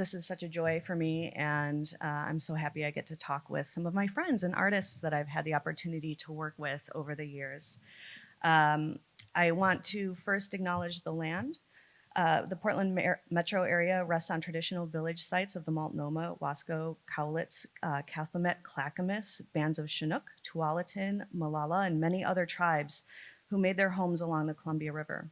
This is such a joy for me, and I'm so happy I get to talk with some of my friends and artists that I've had the opportunity to work with over the years. Um, I want to first acknowledge the land. The Portland metro area rests on traditional village sites of the Multnomah, Wasco, Cowlitz, Cathlamet, Clackamas, bands of Chinook, Tualatin, Molalla, and many other tribes who made their homes along the Columbia River.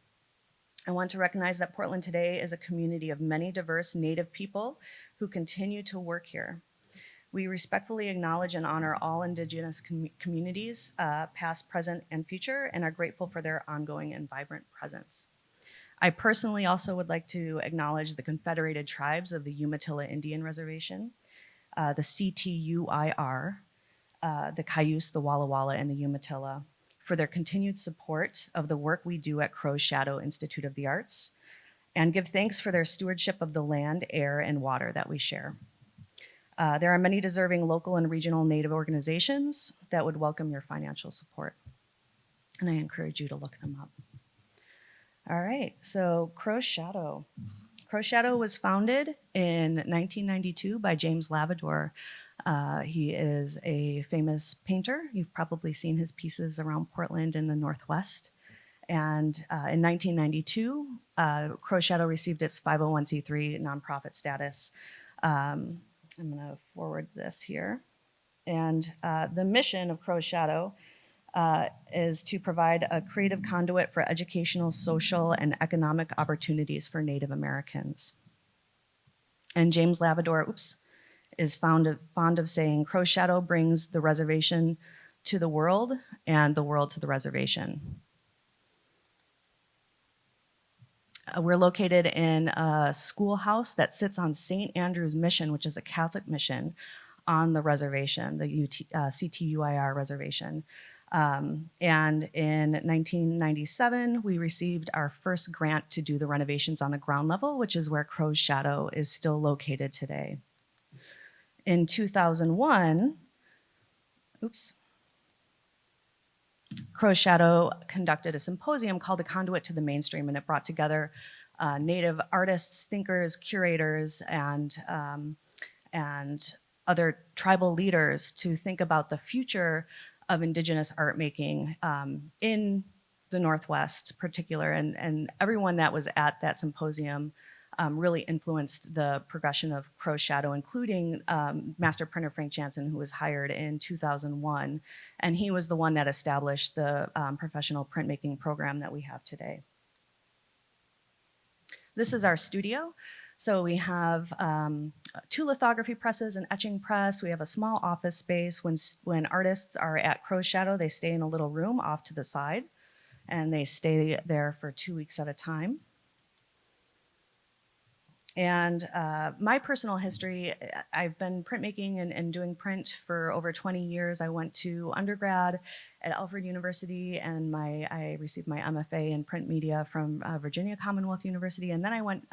I want to recognize that Portland today is a community of many diverse Native people who continue to work here. We respectfully acknowledge and honor all Indigenous communities, past, present, and future, and are grateful for their ongoing and vibrant presence. I personally also would like to acknowledge the Confederated Tribes of the Umatilla Indian Reservation, the CTUIR, the Cayuse, the Walla Walla, and the Umatilla, for their continued support of the work we do at Crow's Shadow Institute of the Arts, and give thanks for their stewardship of the land, air, and water that we share. There are many deserving local and regional Native organizations that would welcome your financial support, and I encourage you to look them up. All right, so Crow's Shadow. Crow's Shadow was founded in 1992 by James Lavador. He is a famous painter. You've probably seen his pieces around Portland in the Northwest. And in 1992, Crow's Shadow received its 501c3 nonprofit status. I'm going to forward this here. And the mission of Crow's Shadow is to provide a creative conduit for educational, social, and economic opportunities for Native Americans. And James Lavador, is fond of saying, Crow's Shadow brings the reservation to the world and the world to the reservation. We're located in a schoolhouse that sits on St. Andrew's Mission, which is a Catholic mission on the reservation, the CTUIR reservation. And in 1997, we received our first grant to do the renovations on the ground level, which is where Crow's Shadow is still located today. In 2001, Crow's Shadow conducted a symposium called A Conduit to the Mainstream, and it brought together Native artists, thinkers, curators, and other tribal leaders to think about the future of Indigenous art making in the Northwest, particular, and everyone that was at that symposium really influenced the progression of Crow's Shadow, including master printer Frank Jansen, who was hired in 2001, and he was the one that established the professional printmaking program that we have today. This is our studio. So we have 2 lithography presses, an etching press. We have a small office space. When artists are at Crow's Shadow, they stay in a little room off to the side, and they stay there for 2 weeks at a time. And my personal history, I've been printmaking and doing print for over 20 years. I went to undergrad at Alfred University, and I received my MFA in print media from Virginia Commonwealth University. And then I went,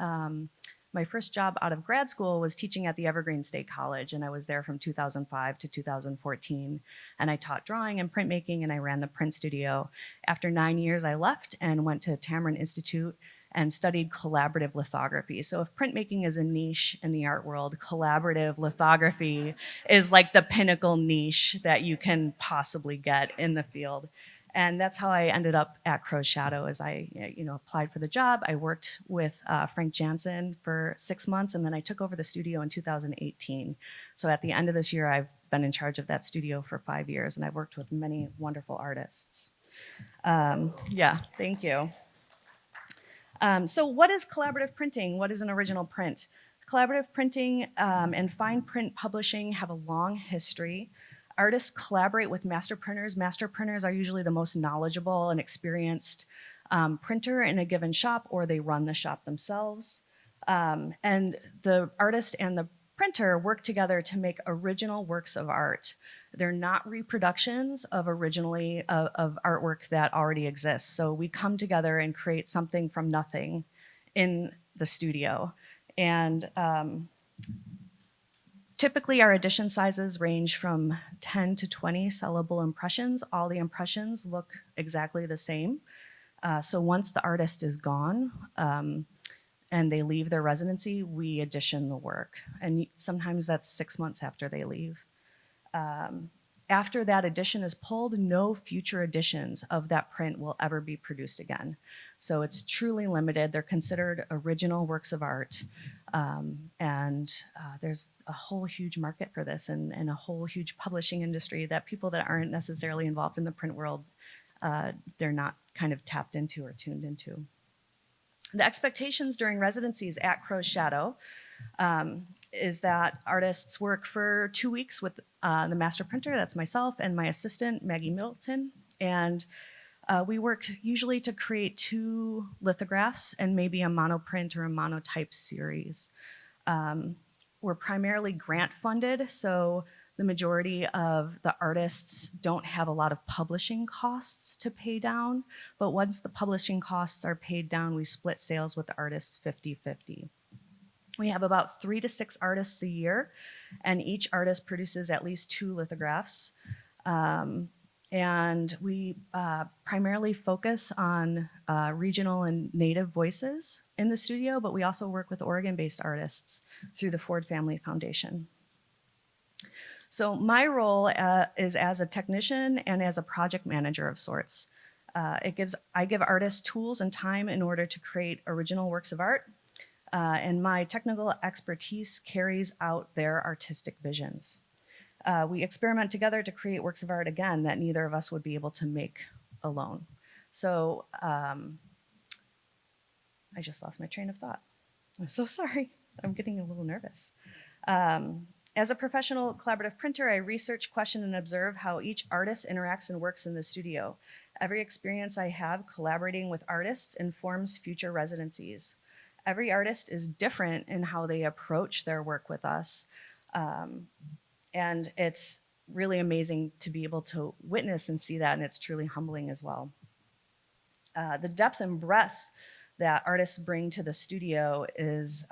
my first job out of grad school was teaching at the Evergreen State College, and I was there from 2005 to 2014. And I taught drawing and printmaking, and I ran the print studio. After 9 years, I left and went to Tamarind Institute and studied collaborative lithography. So if printmaking is a niche in the art world, collaborative lithography is like the pinnacle niche that you can possibly get in the field. And that's how I ended up at Crow's Shadow. As I applied for the job. I worked with Frank Jansen for 6 months, and then I took over the studio in 2018. So at the end of this year, I've been in charge of that studio for 5 years, and I've worked with many wonderful artists. Thank you. So what is collaborative printing? What is an original print? Collaborative printing and fine print publishing have a long history. Artists collaborate with master printers. Master printers are usually the most knowledgeable and experienced printer in a given shop, or they run the shop themselves. And the artist and the printer work together to make original works of art. They're not reproductions of artwork that already exists. So we come together and create something from nothing in the studio. And typically our edition sizes range from 10 to 20 sellable impressions. All the impressions look exactly the same. So once the artist is gone, and they leave their residency, we edition the work. And sometimes that's 6 months after they leave. After that edition is pulled, no future editions of that print will ever be produced again. So it's truly limited. They're considered original works of art. And there's a whole huge market for this, and a whole huge publishing industry that people that aren't necessarily involved in the print world, they're not kind of tapped into or tuned into. The expectations during residencies at Crow's Shadow is that artists work for 2 weeks with the master printer, that's myself, and my assistant, Maggie Middleton. And we work usually to create 2 lithographs and maybe a monoprint or a monotype series. We're primarily grant funded, so the majority of the artists don't have a lot of publishing costs to pay down, but once the publishing costs are paid down, we split sales with the artists 50-50. We have about 3 to 6 artists a year, and each artist produces at least 2 lithographs. And we primarily focus on regional and native voices in the studio, but we also work with Oregon-based artists through the Ford Family Foundation. So my role is as a technician and as a project manager of sorts. I give artists tools and time in order to create original works of art, and my technical expertise carries out their artistic visions. We experiment together to create works of art, again, that neither of us would be able to make alone. So I just lost my train of thought. I'm so sorry. I'm getting a little nervous. As a professional collaborative printer, I research, question, and observe how each artist interacts and works in the studio. Every experience I have collaborating with artists informs future residencies. Every artist is different in how they approach their work with us. And it's really amazing to be able to witness and see that, and it's truly humbling as well. The depth and breadth that artists bring to the studio is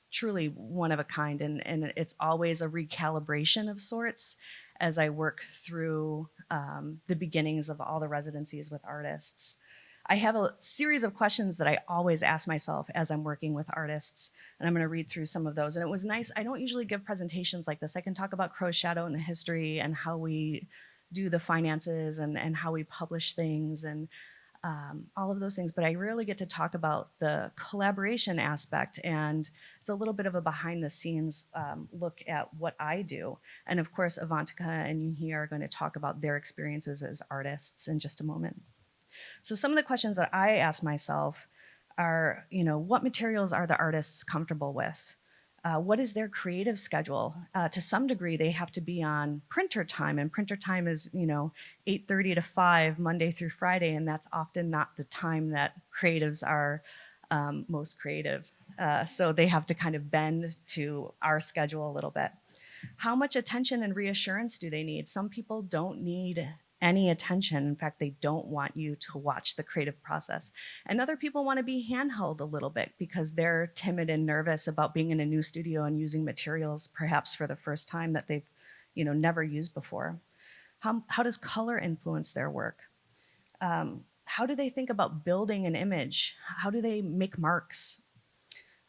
truly one of a kind, and it's always a recalibration of sorts as I work through the beginnings of all the residencies with artists. I have a series of questions that I always ask myself as I'm working with artists, and I'm going to read through some of those. And it was nice. I don't usually give presentations like this. I can talk about Crow's Shadow and the history and how we do the finances and how we publish things and all of those things, but I rarely get to talk about the collaboration aspect, and it's a little bit of a behind the scenes look at what I do. And of course, Avantika and Yuhi are going to talk about their experiences as artists in just a moment. So some of the questions that I ask myself are, what materials are the artists comfortable with? What is their creative schedule? To some degree, they have to be on printer time, and printer time is, 8:30 to 5, Monday through Friday, and that's often not the time that creatives are most creative. So they have to kind of bend to our schedule a little bit. How much attention and reassurance do they need? Some people don't need any attention. In fact, they don't want you to watch the creative process. And other people want to be handheld a little bit because they're timid and nervous about being in a new studio and using materials perhaps for the first time that they've never used before. How does color influence their work? How do they think about building an image? How do they make marks?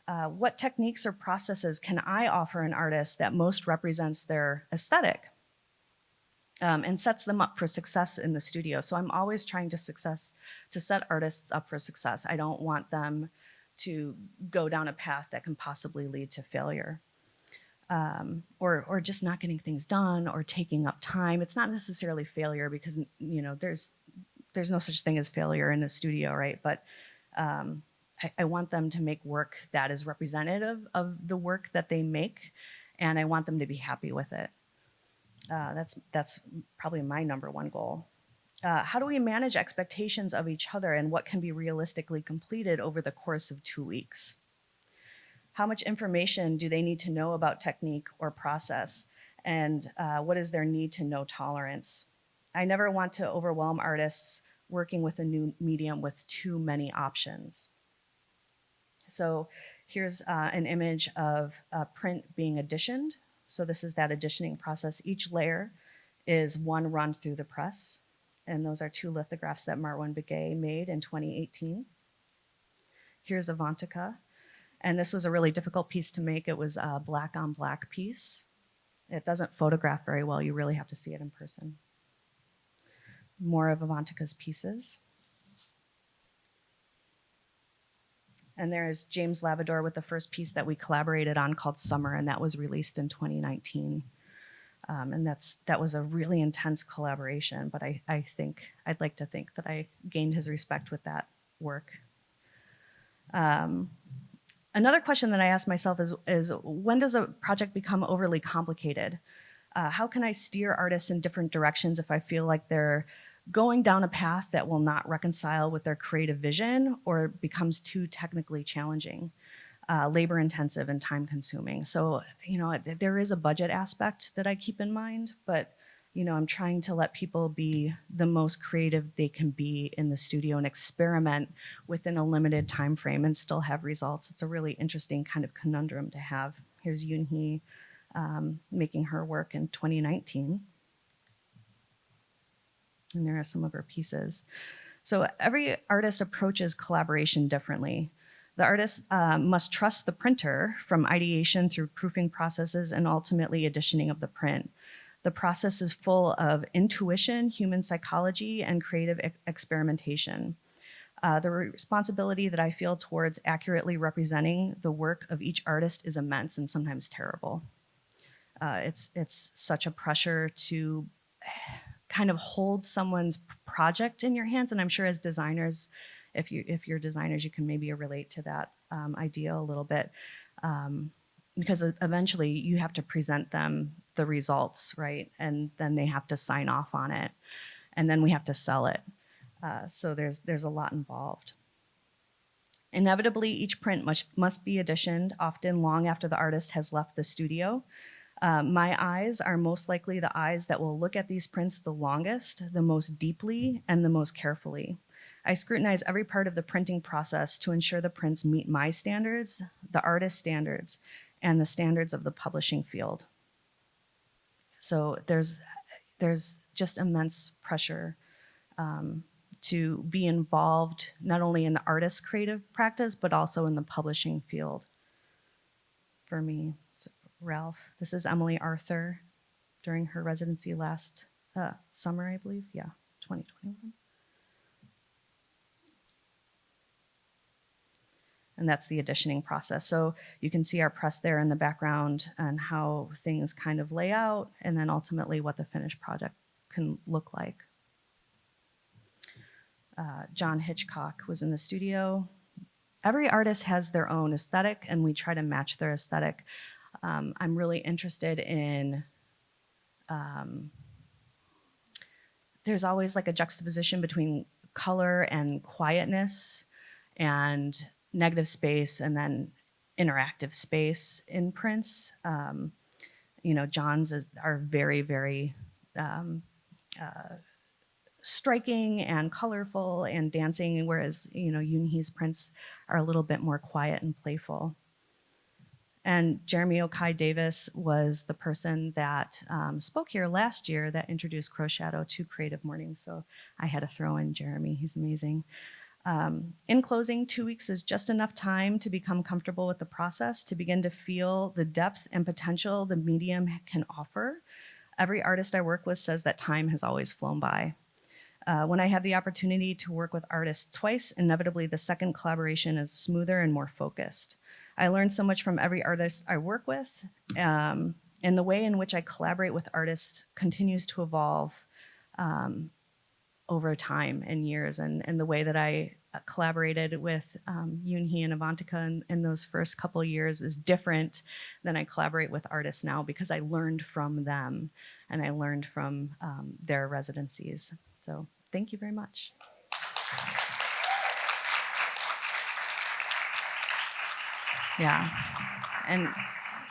What techniques or processes can I offer an artist that most represents their aesthetic? And sets them up for success in the studio. So I'm always trying to set artists up for success. I don't want them to go down a path that can possibly lead to failure, or just not getting things done or taking up time. It's not necessarily failure because there's no such thing as failure in a studio, right? But I want them to make work that is representative of the work that they make, and I want them to be happy with it. That's probably my number one goal. How do we manage expectations of each other and what can be realistically completed over the course of 2 weeks? How much information do they need to know about technique or process? And what is their need to know tolerance? I never want to overwhelm artists working with a new medium with too many options. So here's an image of print being editioned. So this is that editioning process. Each layer is one run through the press. And those are 2 lithographs that Marwan Begay made in 2018. Here's Avantika. And this was a really difficult piece to make. It was a black on black piece. It doesn't photograph very well. You really have to see it in person. More of Avantika's pieces. And there's James Lavador with the first piece that we collaborated on called Summer, and that was released in 2019. And that was a really intense collaboration, but I'd like to think that I gained his respect with that work. Another question that I ask myself is when does a project become overly complicated? How can I steer artists in different directions if I feel like they're going down a path that will not reconcile with their creative vision or becomes too technically challenging, labor intensive and time consuming? So, there is a budget aspect that I keep in mind, but I'm trying to let people be the most creative they can be in the studio and experiment within a limited time frame and still have results. It's a really interesting kind of conundrum to have. Here's Yoon-hee making her work in 2019. And there are some of her pieces. So every artist approaches collaboration differently. The artist must trust the printer from ideation through proofing processes and ultimately editioning of the print. The process is full of intuition, human psychology, and creative experimentation. The responsibility that I feel towards accurately representing the work of each artist is immense and sometimes terrible. It's such a pressure to kind of hold someone's project in your hands, and I'm sure as designers, if you're designers, you can maybe relate to that idea a little bit, because eventually you have to present them the results, right? And then they have to sign off on it, and then we have to sell it. So there's a lot involved. Inevitably, each print must be editioned, often long after the artist has left the studio. My eyes are most likely the eyes that will look at these prints the longest, the most deeply, and the most carefully. I scrutinize every part of the printing process to ensure the prints meet my standards, the artist's standards, and the standards of the publishing field. So there's just immense pressure to be involved not only in the artist's creative practice, but also in the publishing field for me. So Ralph, this is Emily Arthur during her residency last summer, I believe. Yeah, 2021. And that's the editioning process. So you can see our press there in the background and how things kind of lay out, and then ultimately what the finished project can look like. John Hitchcock was in the studio. Every artist has their own aesthetic, and we try to match their aesthetic. I'm really interested in, there's always like a juxtaposition between color and quietness and negative space and then interactive space in prints. John's are very, very striking and colorful and dancing, whereas Yoon-hee's prints are a little bit more quiet and playful. And Jeremy Okai Davis was the person that spoke here last year that introduced Crow Shadow to Creative Mornings. So I had to throw in Jeremy. He's amazing. In closing, 2 weeks is just enough time to become comfortable with the process, to begin to feel the depth and potential the medium can offer. Every artist I work with says that time has always flown by. When I have the opportunity to work with artists twice, inevitably the second collaboration is smoother and more focused. I learn so much from every artist I work with, and the way in which I collaborate with artists continues to evolve over time and years. And the way that I collaborated with Yoon-hee and Avantika in those first couple of years is different than I collaborate with artists now, because I learned from them and I learned from their residencies. So thank you very much. Yeah, and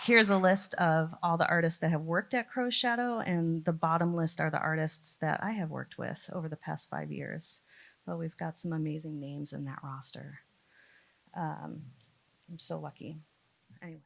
here's a list of all the artists that have worked at Crow Shadow, and the bottom list are the artists that I have worked with over the past 5 years. But we've got some amazing names in that roster. I'm so lucky. Anyway.